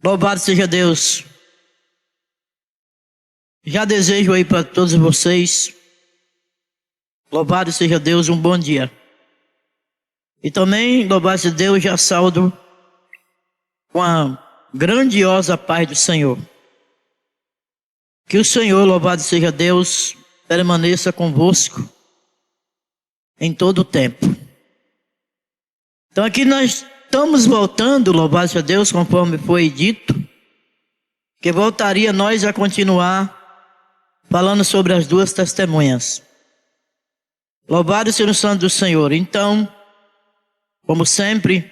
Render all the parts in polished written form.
Louvado seja Deus. Já desejo aí para todos vocês, louvado seja Deus, um bom dia. E também, louvado seja Deus, já saúdo com a grandiosa paz do Senhor. Que o Senhor, louvado seja Deus, permaneça convosco em todo o tempo. Então aqui nós estamos voltando, louvado seja Deus, conforme foi dito, que voltaria nós a continuar falando sobre as duas testemunhas. Louvado seja o santo do Senhor. Então, como sempre,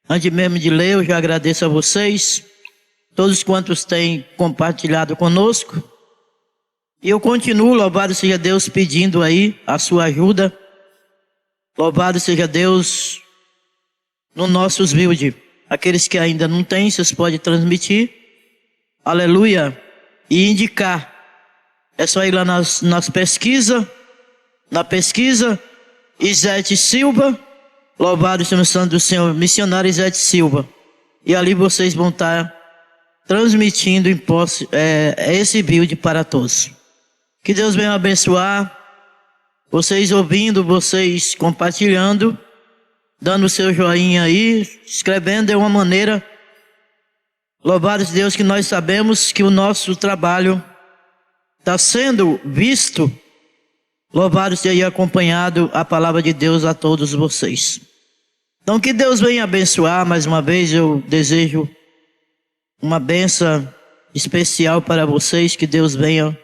antes mesmo de ler, eu já agradeço a vocês, todos quantos têm compartilhado conosco. E eu continuo, louvado seja Deus, pedindo aí a sua ajuda. Louvado seja Deus no nossos build. Aqueles que ainda não têm, vocês podem transmitir. Aleluia. E indicar. É só ir lá nas pesquisas. Na pesquisa, Isete Silva. Louvado seja o santo do Senhor, missionário Isete Silva. E ali vocês vão estar transmitindo esse build para todos. Que Deus venha abençoar. Vocês ouvindo, vocês compartilhando, dando o seu joinha aí, escrevendo de uma maneira. Louvado seja Deus que nós sabemos que o nosso trabalho está sendo visto. Louvado seja e acompanhado a palavra de Deus a todos vocês. Então que Deus venha abençoar. Mais uma vez eu desejo uma bênção especial para vocês. Que Deus venha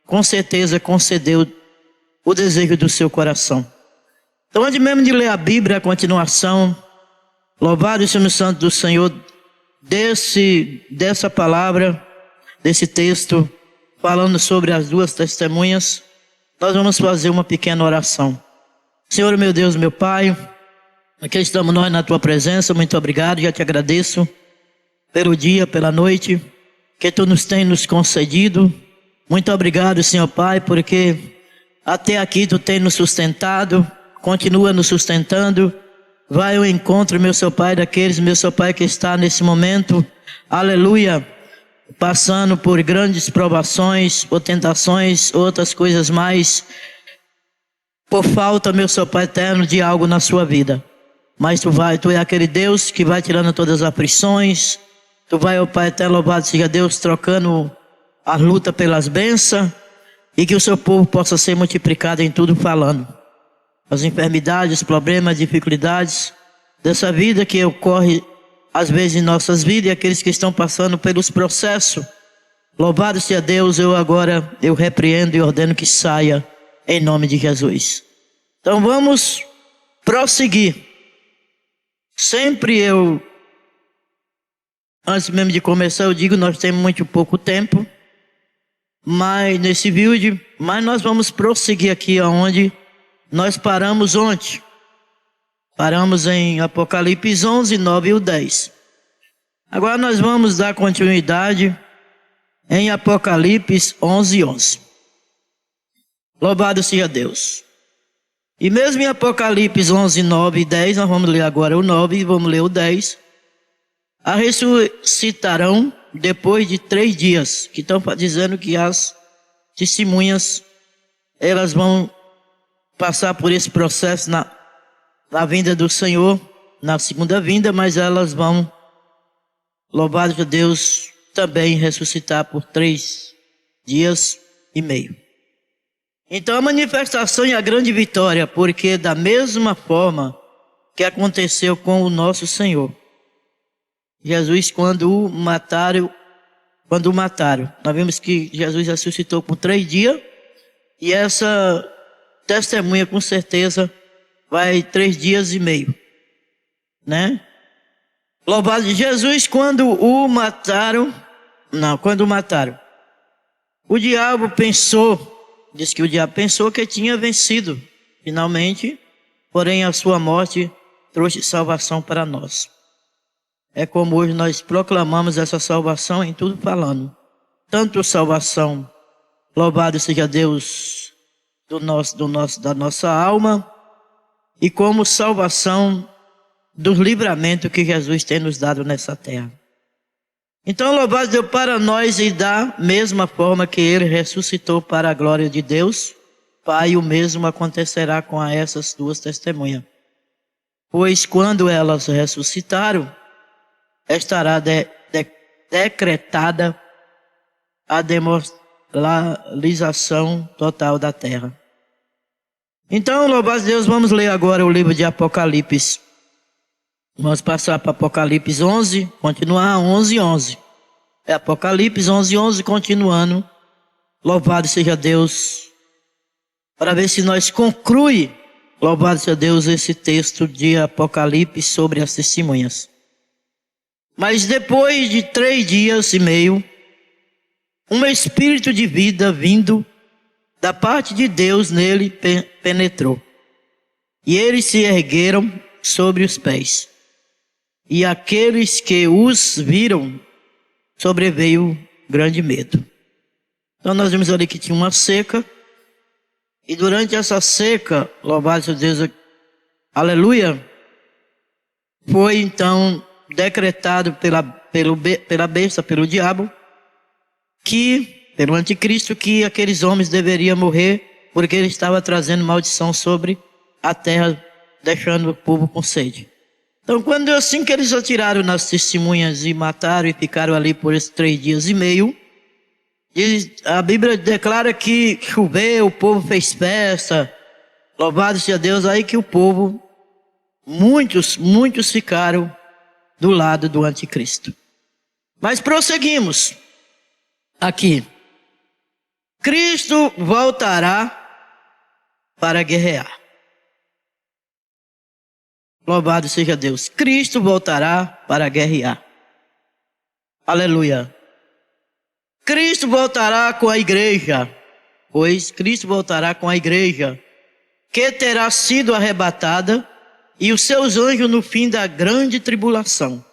com certeza conceder o desejo do seu coração. Então antes mesmo de ler a Bíblia, a continuação, louvado seja o santo do Senhor, dessa palavra, desse texto, falando sobre as duas testemunhas, nós vamos fazer uma pequena oração. Senhor, meu Deus, meu Pai, aqui estamos nós na Tua presença, muito obrigado, já te agradeço pelo dia, pela noite, que Tu nos tem nos concedido. Muito obrigado, Senhor Pai, porque até aqui Tu tem nos sustentado, continua nos sustentando. Vai ao encontro, meu Senhor Pai, daqueles, meu Senhor Pai, que está nesse momento, aleluia, passando por grandes provações, por tentações, outras coisas mais, por falta, meu Senhor Pai eterno, de algo na sua vida. Mas Tu é aquele Deus que vai tirando todas as aflições. Tu vai, ó Pai eterno, louvado seja Deus, trocando a luta pelas bênçãos, e que o seu povo possa ser multiplicado em tudo falando. As enfermidades, problemas, dificuldades dessa vida que ocorre às vezes em nossas vidas, e aqueles que estão passando pelos processos. Louvado seja Deus, eu repreendo e ordeno que saia em nome de Jesus. Então vamos prosseguir. Sempre antes mesmo de começar, eu digo, nós temos muito pouco tempo, mas nesse vídeo, mas nós vamos prosseguir aqui aonde nós paramos ontem. Paramos em Apocalipse 11, 9 e o 10. Agora nós vamos dar continuidade em Apocalipse 11, 11. Louvado seja Deus. E mesmo em Apocalipse 11, 9 e 10, nós vamos ler agora o 9 e vamos ler o 10. A ressuscitarão depois de 3 dias, que estão dizendo que as testemunhas, elas vão passar por esse processo na vinda do Senhor, na segunda vinda, mas elas vão, louvado seja Deus, também ressuscitar por 3 dias e meio. Então a manifestação e a grande vitória, porque da mesma forma que aconteceu com o nosso Senhor Jesus, quando o mataram, nós vimos que Jesus ressuscitou por 3 dias, e essa testemunha com certeza vai 3 dias e meio, né? Louvado de Jesus, quando o mataram, o diabo pensou, diz que o diabo pensou que tinha vencido, finalmente, porém a sua morte trouxe salvação para nós. É como hoje nós proclamamos essa salvação em tudo falando. Tanto salvação, louvado seja Deus, da nossa alma, e como salvação do livramento que Jesus tem nos dado nessa terra. Então, louvado Deus para nós, e da mesma forma que ele ressuscitou para a glória de Deus, Pai, o mesmo acontecerá com essas duas testemunhas. Pois quando elas ressuscitaram, estará decretada a demoralização total da terra. Então, louvado Deus, vamos ler agora o livro de Apocalipse. Vamos passar para Apocalipse 11, continuar 11:11. É Apocalipse 11:11, continuando. Louvado seja Deus. Para ver se nós conclui, louvado seja Deus, esse texto de Apocalipse sobre as testemunhas. Mas depois de 3 dias e meio, um espírito de vida vindo da parte de Deus nele penetrou. E eles se ergueram sobre os pés. E aqueles que os viram, sobreveio grande medo. Então nós vimos ali que tinha uma seca. E durante essa seca, louvado seja Deus, aleluia, foi então decretado pela besta, pelo diabo, pelo anticristo, que aqueles homens deveriam morrer, porque ele estava trazendo maldição sobre a terra, deixando o povo com sede. Então, quando assim que eles atiraram nas testemunhas e mataram e ficaram ali por esses 3 dias e meio, a Bíblia declara que choveu, o povo fez festa, louvado seja Deus, aí que o povo, muitos ficaram do lado do anticristo. Mas prosseguimos aqui. Cristo voltará para guerrear. Louvado seja Deus. Cristo voltará para guerrear. Aleluia. Cristo voltará com a igreja, pois Cristo voltará com a igreja, que terá sido arrebatada, e os seus anjos no fim da grande tribulação.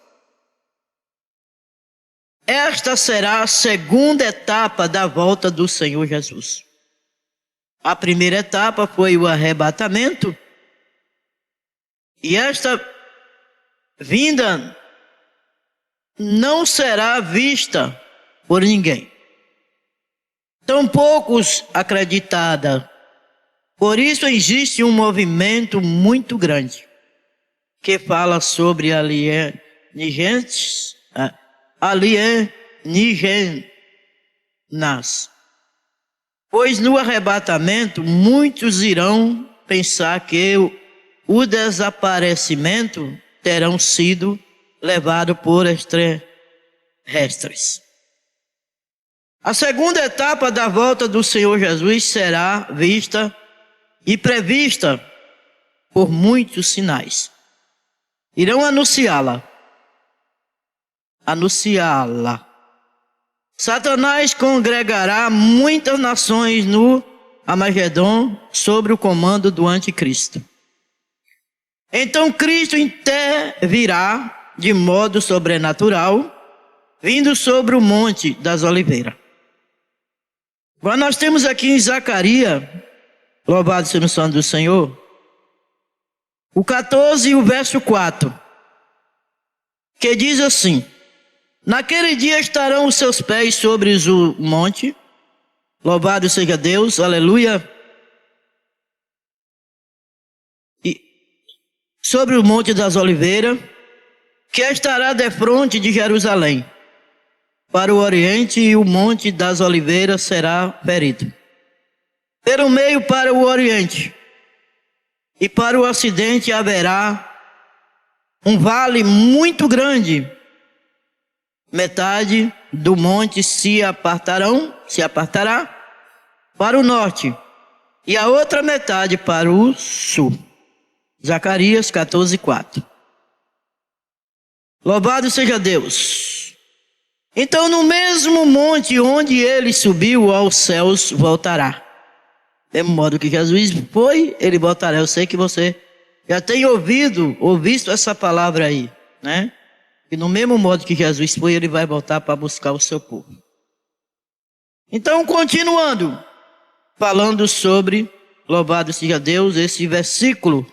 Esta será a segunda etapa da volta do Senhor Jesus. A primeira etapa foi o arrebatamento, e esta vinda não será vista por ninguém. Tão poucos acreditada. Por isso existe um movimento muito grande que fala sobre alienígenas. Pois no arrebatamento muitos irão pensar que o desaparecimento terão sido levado por extraterrestres. A segunda etapa da volta do Senhor Jesus será vista e prevista por muitos sinais. Irão anunciá-la. Satanás congregará muitas nações no Armagedon sob o comando do anticristo. Então Cristo intervirá de modo sobrenatural, vindo sobre o Monte das Oliveiras. Agora nós temos aqui em Zacarias, louvado seja o nome do Senhor, o 14 e o verso 4, que diz assim: naquele dia estarão os seus pés sobre o monte, louvado seja Deus, aleluia, e sobre o Monte das Oliveiras, que estará defronte de Jerusalém, para o oriente, e o Monte das Oliveiras será ferido. Pelo meio para o oriente, e para o ocidente haverá um vale muito grande. Metade do monte se apartará para o norte, e a outra metade para o sul. Zacarias 14:4. Louvado seja Deus. Então, no mesmo monte onde ele subiu aos céus, voltará. Do mesmo modo que Jesus foi, ele voltará. Eu sei que você já tem visto essa palavra aí, né? E no mesmo modo que Jesus foi, ele vai voltar para buscar o seu povo. Então, continuando, falando sobre, louvado seja Deus, esse versículo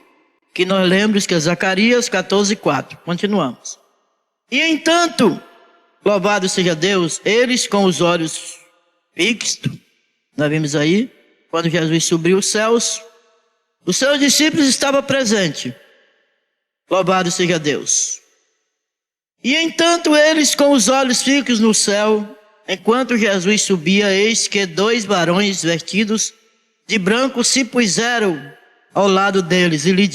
que nós lembramos que é Zacarias 14:4. Continuamos. E entanto, louvado seja Deus, eles com os olhos fixos, nós vimos aí, quando Jesus subiu os céus, os seus discípulos estavam presentes. Louvado seja Deus. E entanto eles com os olhos fixos no céu, enquanto Jesus subia, eis que 2 varões vestidos de branco se puseram ao lado deles e lhe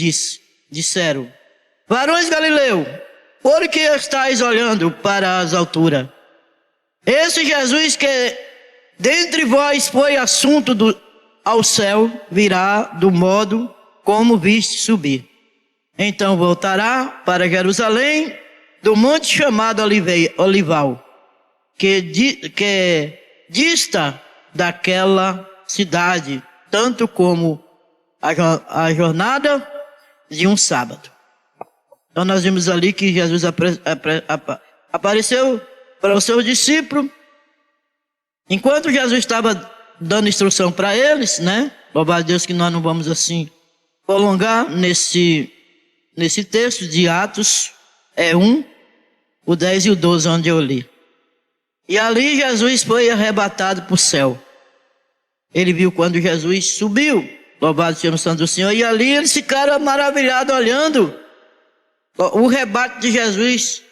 disseram: varões Galileu, por que estáis olhando para as alturas? Esse Jesus que dentre vós foi assunto ao céu, virá do modo como viste subir. Então voltará para Jerusalém, do monte chamado Olival, que dista daquela cidade, tanto como a jornada de um sábado. Então nós vimos ali que Jesus apareceu para os seus discípulos, enquanto Jesus estava dando instrução para eles, né? Louvado a Deus que nós não vamos assim prolongar nesse texto de Atos, 1, o 10 e o 12, onde eu li. E ali Jesus foi arrebatado para o céu. Ele viu quando Jesus subiu, louvado seja o santo do Senhor, e ali eles ficaram maravilhados olhando o rebate de Jesus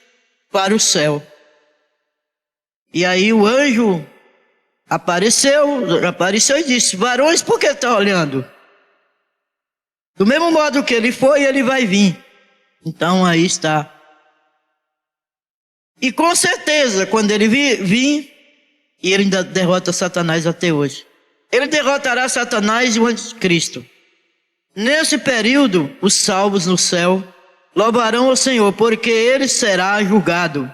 para o céu. E aí o anjo apareceu e disse: varões, por que está olhando? Do mesmo modo que ele foi, ele vai vir. Então aí está. E com certeza, quando ele vir, e ele ainda derrota Satanás até hoje, ele derrotará Satanás e o anticristo. Nesse período, os salvos no céu louvarão ao Senhor, porque ele será julgado.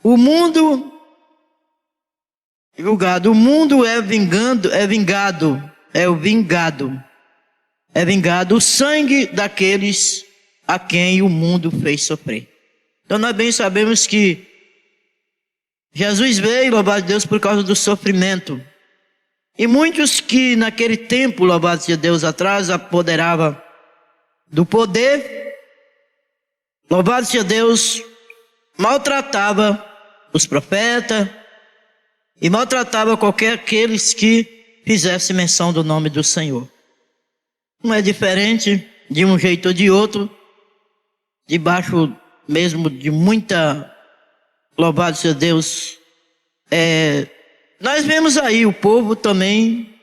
O mundo é vingado o sangue daqueles a quem o mundo fez sofrer. Então nós bem sabemos que Jesus veio, louvado a Deus, por causa do sofrimento. E muitos que naquele tempo, louvado seja Deus, atrás, apoderavam do poder, louvado seja Deus, maltratava os profetas e maltratava qualquer aqueles que fizessem menção do nome do Senhor. Não é diferente, de um jeito ou de outro, debaixo mesmo de muita, louvado seja Deus, nós vemos aí o povo também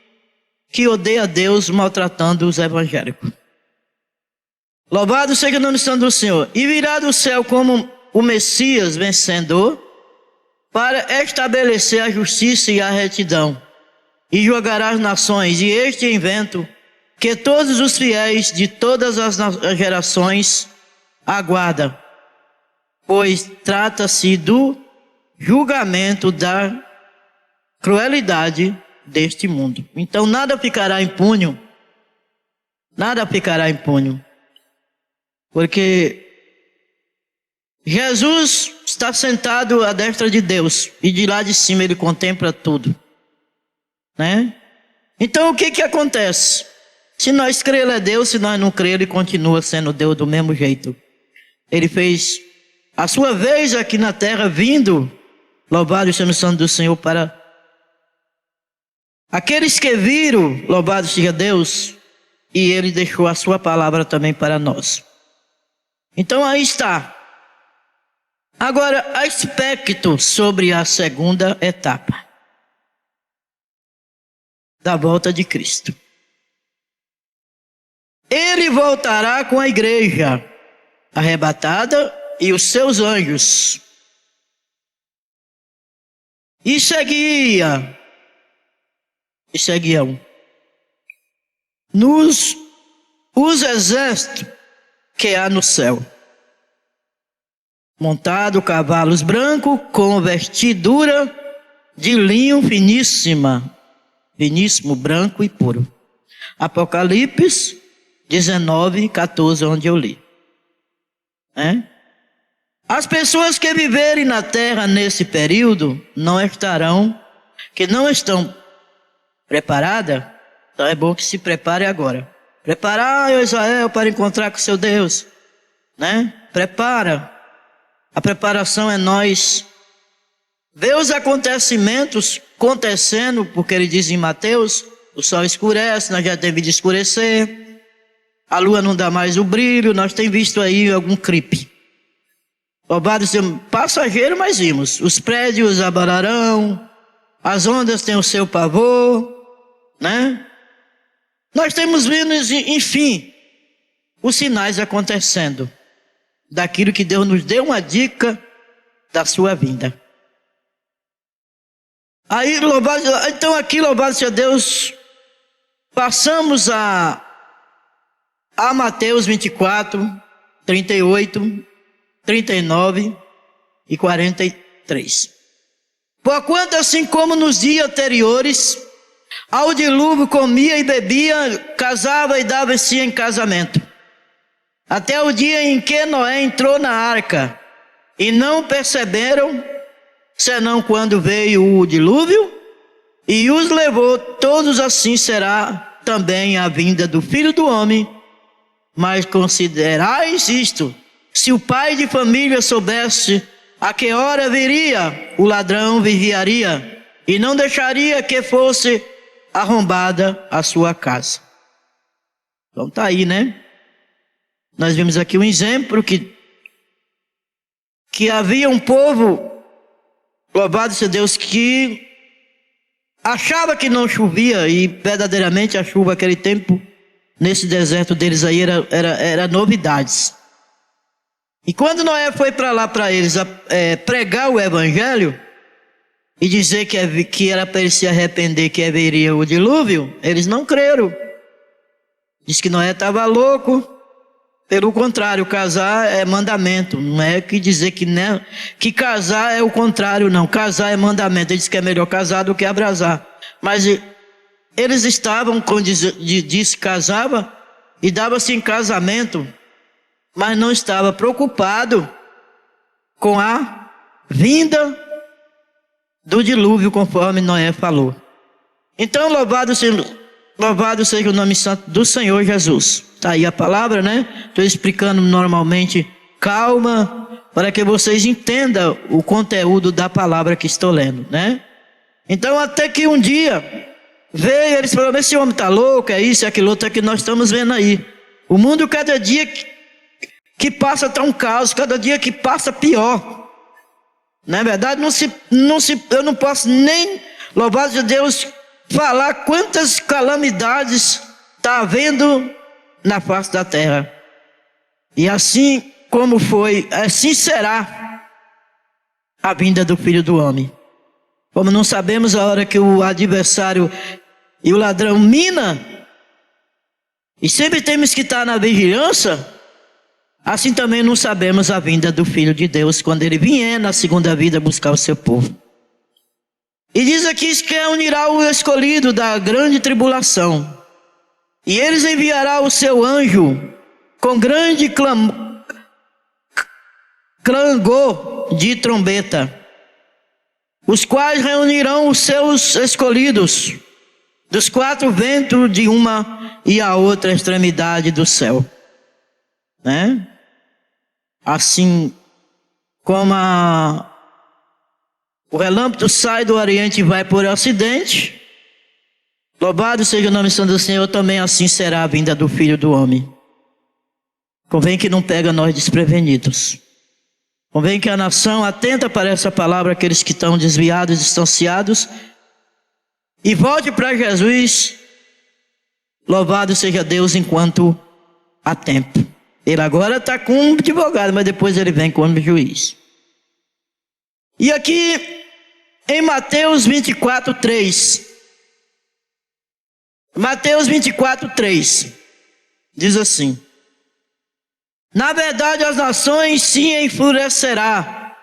que odeia a Deus maltratando os evangélicos. Louvado seja o nome santo do Senhor. E virá do céu como o Messias vencedor, para estabelecer a justiça e a retidão, e julgará as nações. E este evento que todos os fiéis de todas as gerações aguardam, pois trata-se do julgamento da crueldade deste mundo. Então nada ficará impune, porque Jesus está sentado à destra de Deus e de lá de cima ele contempla tudo, né? Então o que acontece? Se nós cremos é Deus, se nós não cremos, ele continua sendo Deus do mesmo jeito. Ele fez a sua vez aqui na terra, vindo, louvado seja o santo do Senhor, para aqueles que viram, louvado seja Deus, e ele deixou a sua palavra também para nós. Então aí está. Agora, aspecto sobre a segunda etapa da volta de Cristo. Ele voltará com a igreja arrebatada e os seus anjos. E seguiam os exércitos que há no céu, montado cavalos brancos com vestidura de linho finíssimo, branco e puro. Apocalipse 19, 14, onde eu li. As pessoas que viverem na terra nesse período que não estão preparadas, então é bom que se prepare agora. Preparar Israel para encontrar com seu Deus, né? Prepara. A preparação é nós ver os acontecimentos acontecendo, porque ele diz em Mateus, o sol escurece, nós já temos de escurecer, a lua não dá mais o brilho, nós temos visto aí algum clipe. Louvado seja passageiro, mas vimos. Os prédios abalarão, as ondas têm o seu pavor, né? Nós temos vindo, enfim, os sinais acontecendo daquilo que Deus nos deu uma dica da sua vinda. Aí, então aqui, louvado seja Deus, passamos a Mateus 24, 38, 39 e 43. Porquanto assim como nos dias anteriores, ao dilúvio comia e bebia, casava e dava-se em casamento, até o dia em que Noé entrou na arca, e não perceberam, senão quando veio o dilúvio, e os levou, todos assim será também a vinda do Filho do Homem. Mas considerais isto: se o pai de família soubesse a que hora viria, o ladrão vigiaria, e não deixaria que fosse arrombada a sua casa. Então tá aí, né? Nós vimos aqui um exemplo que havia um povo, louvado seja Deus, que achava que não chovia, e verdadeiramente a chuva naquele tempo, nesse deserto deles aí, era novidades. E quando Noé foi para lá para eles pregar o evangelho e dizer que era para eles se arrepender, que haveria o dilúvio, eles não creram. Diz que Noé estava louco. Pelo contrário, casar é mandamento. Não é que dizer que casar é o contrário, não. Casar é mandamento. Ele diz que é melhor casar do que abrasar. Mas eles estavam, quando disse casava, e dava-se em casamento, mas não estava preocupado com a vinda do dilúvio, conforme Noé falou. Então, louvado seja o nome santo do Senhor Jesus. Está aí a palavra, né? Estou explicando normalmente, calma, para que vocês entendam o conteúdo da palavra que estou lendo, né? Então, até que um dia veio, eles falaram: esse homem está louco, é isso, é aquilo outro, é que nós estamos vendo aí. O mundo, cada dia que passa está um caos, cada dia que passa pior. Na verdade, eu não posso nem, louvado seja Deus, falar quantas calamidades está havendo na face da terra. E assim como foi, assim será a vinda do Filho do Homem. Como não sabemos a hora que o adversário e o ladrão mina, e sempre temos que estar na vigilância, assim também não sabemos a vinda do Filho de Deus, quando ele vier na segunda vida buscar o seu povo. E diz aqui que unirá o escolhido da grande tribulação, e eles enviará o seu anjo com grande clangor de trombeta, os quais reunirão os seus escolhidos dos quatro ventos de uma e a outra extremidade do céu, né? Assim como o relâmpago sai do oriente e vai por ocidente, louvado seja o nome santo do Senhor, também assim será a vinda do Filho do Homem. Convém que não pega nós desprevenidos. Convém que a nação atenta para essa palavra, aqueles que estão desviados, distanciados, e volte para Jesus. Louvado seja Deus enquanto há tempo. Ele agora está com um advogado, mas depois ele vem como juiz. E aqui em Mateus 24, 3. Mateus 24, 3. Diz assim: na verdade as nações se enfurecerá.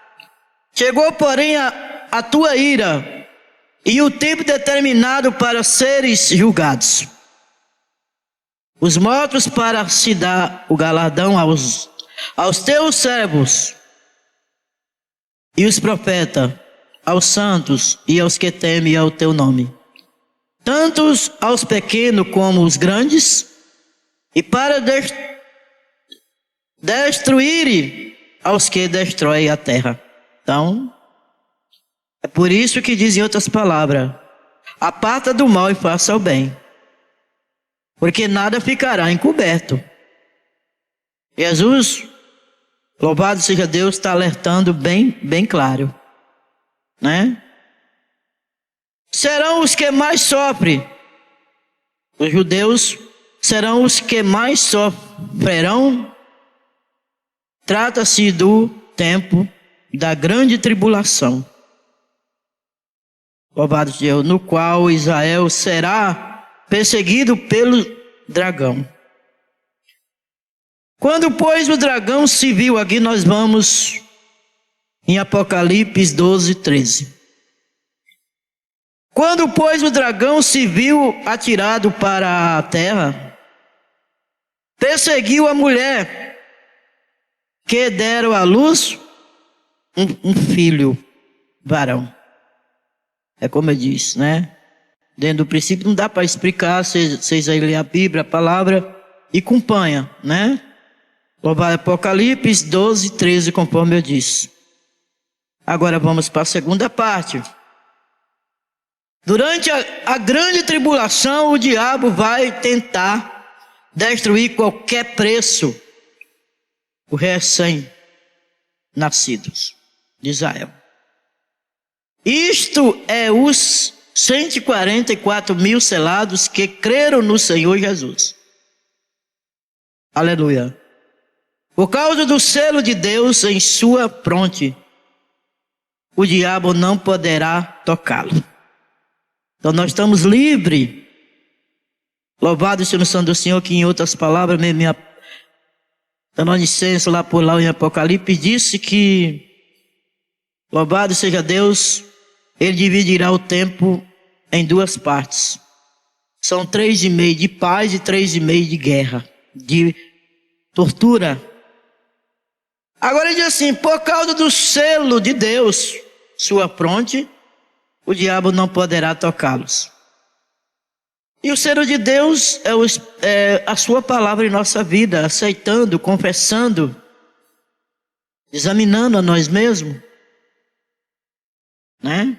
Chegou, porém, a tua ira, e o tempo determinado para seres julgados. Os mortos para se dar o galardão aos teus servos, e os profetas, aos santos e aos que temem ao teu nome, tantos aos pequenos como os grandes, e para destruir aos que destroem a terra. Então, é por isso que diz em outras palavras: aparta do mal e faça o bem, porque nada ficará encoberto. Jesus, louvado seja Deus, está alertando bem claro, né? Serão os que mais sofrem. Os judeus serão os que mais sofrerão. Trata-se do tempo da grande tribulação. Louvado seja Deus, no qual Israel será perseguido pelo dragão. Quando, pois, o dragão se viu, aqui nós vamos em Apocalipse 12, 13. Quando, pois, o dragão se viu atirado para a terra, perseguiu a mulher que deram à luz um filho varão. É como eu disse, né? Dentro do princípio não dá para explicar, vocês aí lêem a Bíblia, a palavra, e acompanha, né? Louvado Apocalipse 12, 13, conforme eu disse. Agora vamos para a segunda parte. Durante a grande tribulação, o diabo vai tentar destruir qualquer preço os recém-nascidos de Israel. Isto é os 144 mil selados que creram no Senhor Jesus. Aleluia. Por causa do selo de Deus em sua fronte, o diabo não poderá tocá-lo. Então nós estamos livres. Louvado seja o santo do Senhor, que em outras palavras, dando licença lá em Apocalipse, disse que, louvado seja Deus, ele dividirá o tempo em duas partes. São 3,5 de paz e 3,5 de guerra, de tortura. Agora ele diz assim: por causa do selo de Deus, sua fronte, o diabo não poderá tocá-los. E o selo de Deus é a sua palavra em nossa vida, aceitando, confessando, examinando a nós mesmos, né?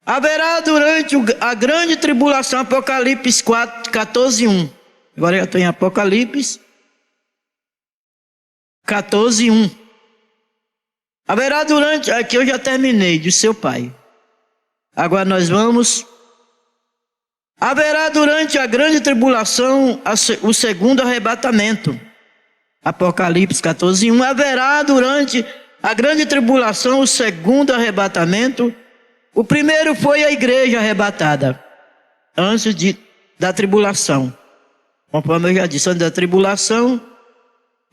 Haverá durante a grande tribulação, Apocalipse 4, 14, 1. Agora eu estou em Apocalipse 14, 1. Haverá durante, aqui eu já terminei, de seu pai. Agora nós vamos. Haverá durante a grande tribulação o segundo arrebatamento. Apocalipse 14, 1. Haverá durante a grande tribulação o segundo arrebatamento. O primeiro foi a igreja arrebatada, antes da tribulação. Conforme eu já disse, antes da tribulação,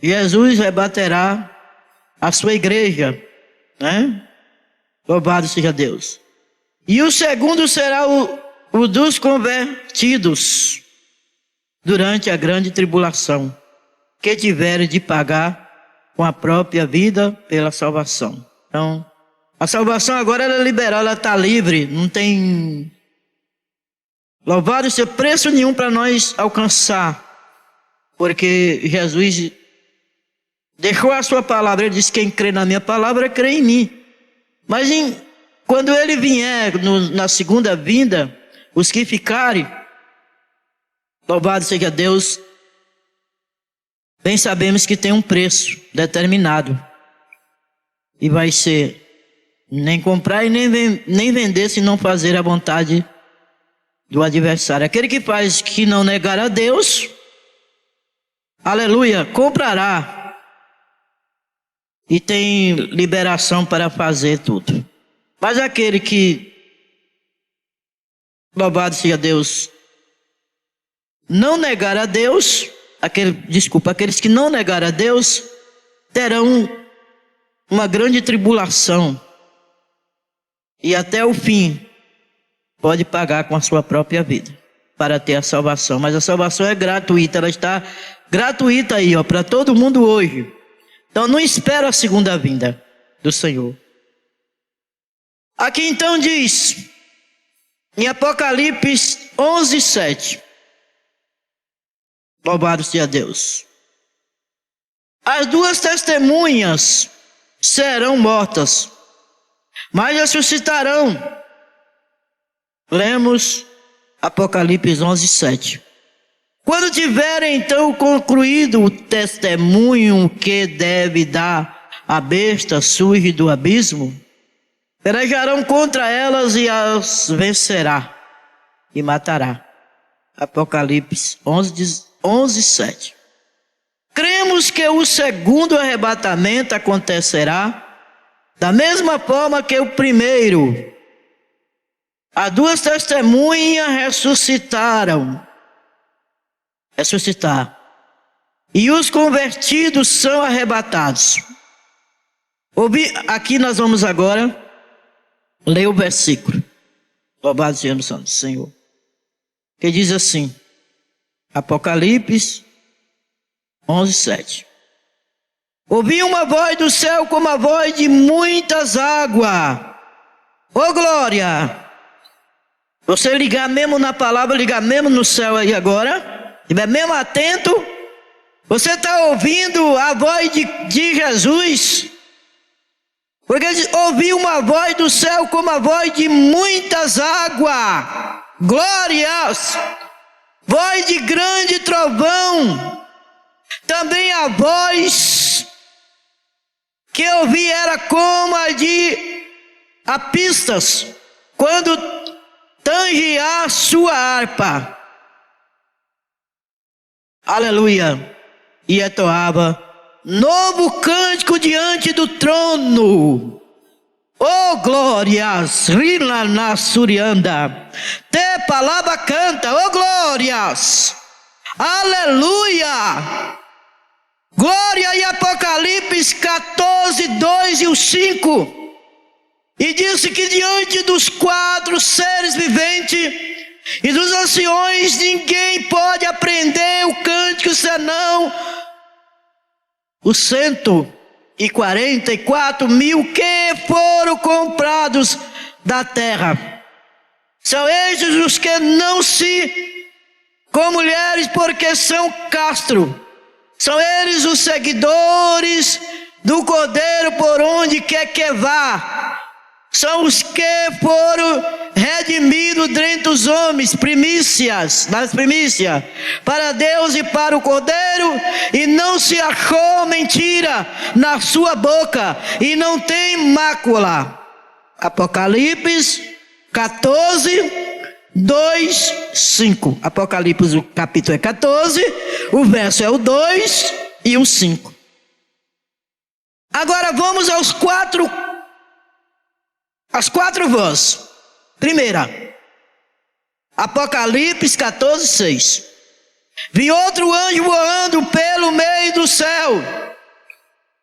Jesus rebaterá a sua igreja, né? Louvado seja Deus. E o segundo será o dos convertidos durante a grande tribulação, que tiverem de pagar com a própria vida pela salvação. Então, a salvação agora ela é liberal, ela está livre, não tem louvado seja preço nenhum para nós alcançar, porque Jesus deixou a sua palavra. Ele disse: quem crê na minha palavra, crê em mim. Mas quando ele vier na segunda vinda, os que ficarem, louvado seja Deus, bem sabemos que tem um preço determinado. E vai ser nem comprar e nem vender, se não fazer a vontade do adversário. Aquele que não negar a Deus, aleluia, comprará. E tem liberação para fazer tudo. Mas aquele que, louvado seja Deus, não negar a Deus, aqueles que não negar a Deus, terão uma grande tribulação. E até o fim, pode pagar com a sua própria vida, para ter a salvação. Mas a salvação é gratuita, ela está gratuita aí, para todo mundo hoje. Então não espera a segunda vinda do Senhor. Aqui então diz, em Apocalipse 11, 7. Louvado seja Deus. As duas testemunhas serão mortas, mas ressuscitarão. Lemos Apocalipse 11:7. Quando tiverem então concluído o testemunho que deve dar a besta, surge do abismo, pelejarão contra elas e as vencerá e matará. Apocalipse 11:7. Cremos que o segundo arrebatamento acontecerá da mesma forma que o primeiro. As duas testemunhas ressuscitaram. E os convertidos são arrebatados. Aqui nós vamos agora ler o versículo. Louvado seja o santo do Senhor. Que diz assim, Apocalipse 11:7. Ouvi uma voz do céu como a voz de muitas águas. Ô glória! Você ligar mesmo na palavra, ligar mesmo no céu aí agora, estiver mesmo atento, você está ouvindo a voz de Jesus. Porque ouvi uma voz do céu como a voz de muitas águas. Glórias! Voz de grande trovão. Também a voz que eu ouvi era como a de apistas, quando tange a sua harpa. Aleluia! E entoava novo cântico diante do trono. Oh glórias! Rila na surianda. Te palavra canta. Oh glórias! Aleluia! Glória e Apocalipse 14:2 e o 5. E disse que diante dos 4 seres viventes e dos anciões ninguém pode aprender o cântico senão os 144.000 que foram comprados da terra. São estes os que não se com mulheres, porque são castro. São eles os seguidores do Cordeiro por onde quer que vá. São os que foram redimidos dentre os homens, primícias, para Deus e para o Cordeiro, e não se achou mentira na sua boca, e não tem mácula. Apocalipse 14:2-5. Apocalipse, o capítulo é 14, o verso é o 2 e o 5. Agora vamos as quatro vozes. Primeira, Apocalipse 14:6. Vi outro anjo voando pelo meio do céu,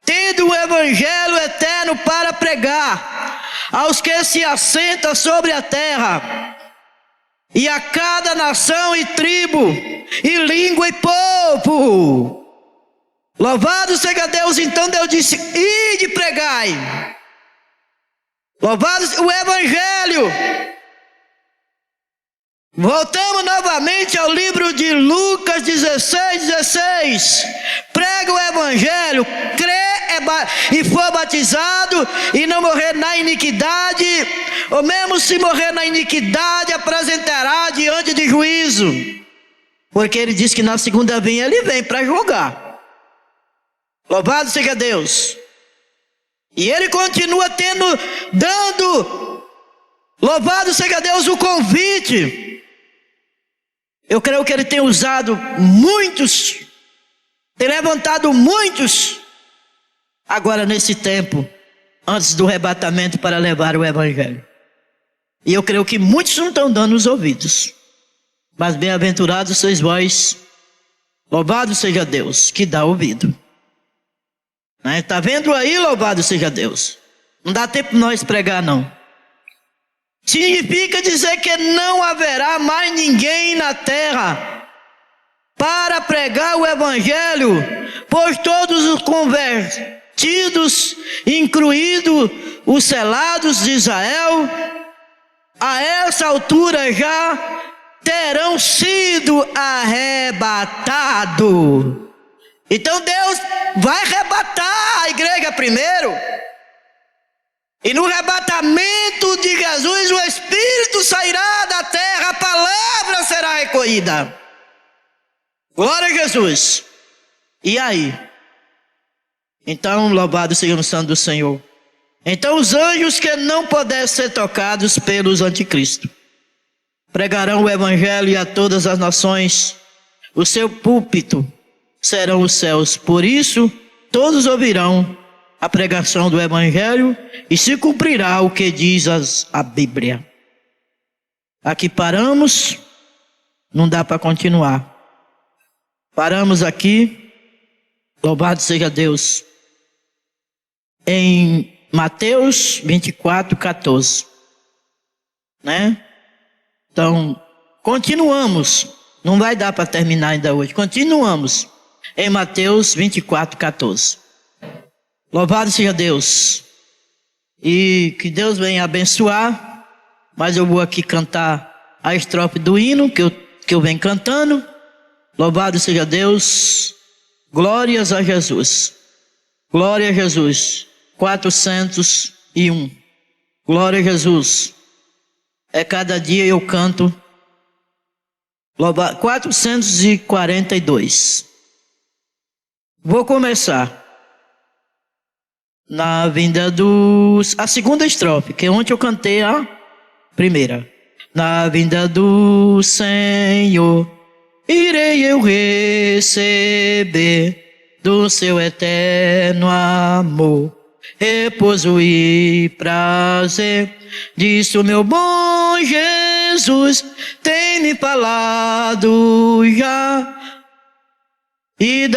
tendo o evangelho eterno para pregar aos que se assentam sobre a terra, e a cada nação e tribo, e língua e povo. Louvado seja Deus. Então Deus disse, ide pregai. Louvado o evangelho. Voltamos novamente ao livro de Lucas 16:16. Prega o evangelho, crê e for batizado e não morrer na iniquidade, ou mesmo se morrer na iniquidade, apresentará diante de juízo. Porque ele diz que na segunda vinda ele vem para julgar. Louvado seja Deus. E ele continua dando, louvado seja Deus, o convite. Eu creio que ele tem usado muitos, tem levantado muitos, agora nesse tempo, antes do arrebatamento, para levar o evangelho. E eu creio que muitos não estão dando os ouvidos. Mas bem-aventurados sois vós, louvado seja Deus, que dá ouvido. Está vendo aí, louvado seja Deus. Não dá tempo para nós pregar, não. Significa dizer que não haverá mais ninguém na terra para pregar o evangelho, pois todos os convertidos, incluídos os selados de Israel, a essa altura já terão sido arrebatados. Então Deus vai arrebatar a igreja primeiro. E no arrebatamento de Jesus, o Espírito sairá da terra, a palavra será recolhida. Glória a Jesus. E aí? Então, louvado seja o santo do Senhor. Então os anjos que não puderem ser tocados pelos anticristos pregarão o evangelho a todas as nações. O seu púlpito serão os céus. Por isso, todos ouvirão a pregação do evangelho e se cumprirá o que diz a Bíblia. Aqui paramos, não dá para continuar. Paramos aqui, louvado seja Deus, em Mateus 24, 14. Né? Então, continuamos. Não vai dar para terminar ainda hoje. Continuamos em Mateus 24, 14. Louvado seja Deus. E que Deus venha abençoar. Mas eu vou aqui cantar a estrofe do hino que eu venho cantando. Louvado seja Deus. Glórias a Jesus. Glória a Jesus. 401. Glória a Jesus. Cada dia eu canto. 442. Vou começar. Na vinda a segunda estrofe, que ontem eu cantei a primeira. Na vinda do Senhor, irei eu receber do seu eterno amor repouso e prazer. Disse o meu bom Jesus, tem me falado já, e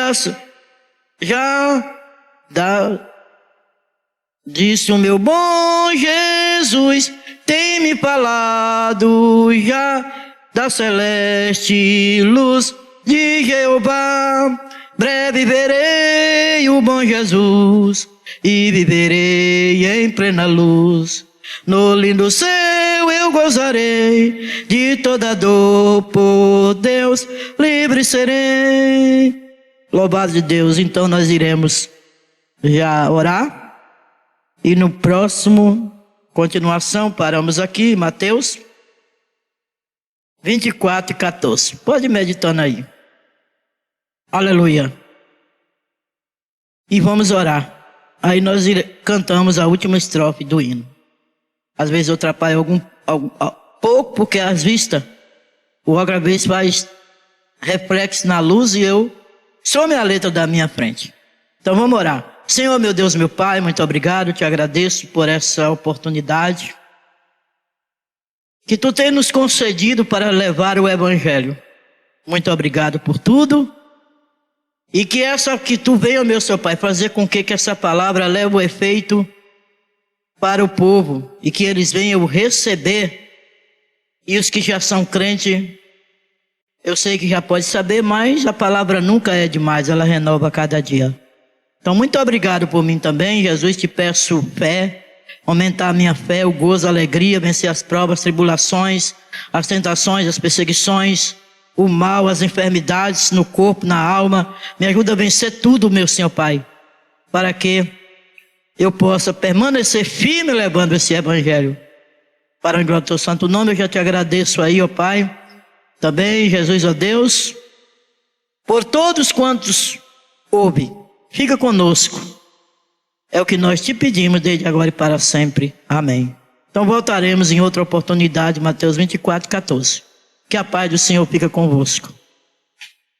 disse o meu bom Jesus, tem me falado já da celeste luz de Jeová. Breve verei o bom Jesus e viverei em plena luz. No lindo céu eu gozarei de toda dor, por Deus livre serei. Louvado de Deus. Então nós iremos já orar. E no próximo, continuação, paramos aqui, Mateus 24, 14. Pode ir meditando aí. Aleluia. E vamos orar. Aí nós cantamos a última estrofe do hino. Às vezes eu atrapalho pouco, porque às vistas o gravador faz reflexo na luz e eu some a letra da minha frente. Então vamos orar. Senhor, meu Deus, meu Pai, muito obrigado, te agradeço por essa oportunidade que tu tem nos concedido para levar o Evangelho. Muito obrigado por tudo. E que tu venha, meu Senhor Pai, fazer com que essa palavra leve o efeito para o povo e que eles venham receber. E os que já são crentes, eu sei que já pode saber, mas a palavra nunca é demais, ela renova cada dia. Então, muito obrigado por mim também, Jesus, te peço fé, aumentar a minha fé, o gozo, a alegria, vencer as provas, as tribulações, as tentações, as perseguições, o mal, as enfermidades no corpo, na alma. Me ajuda a vencer tudo, meu Senhor Pai, para que eu possa permanecer firme levando esse Evangelho. Para a glória do teu santo nome, eu já te agradeço aí, ó Pai, também, Jesus, ó Deus, por todos quantos ouve. Fica conosco. É o que nós te pedimos desde agora e para sempre. Amém. Então voltaremos em outra oportunidade, Mateus 24, 14. Que a paz do Senhor fica convosco.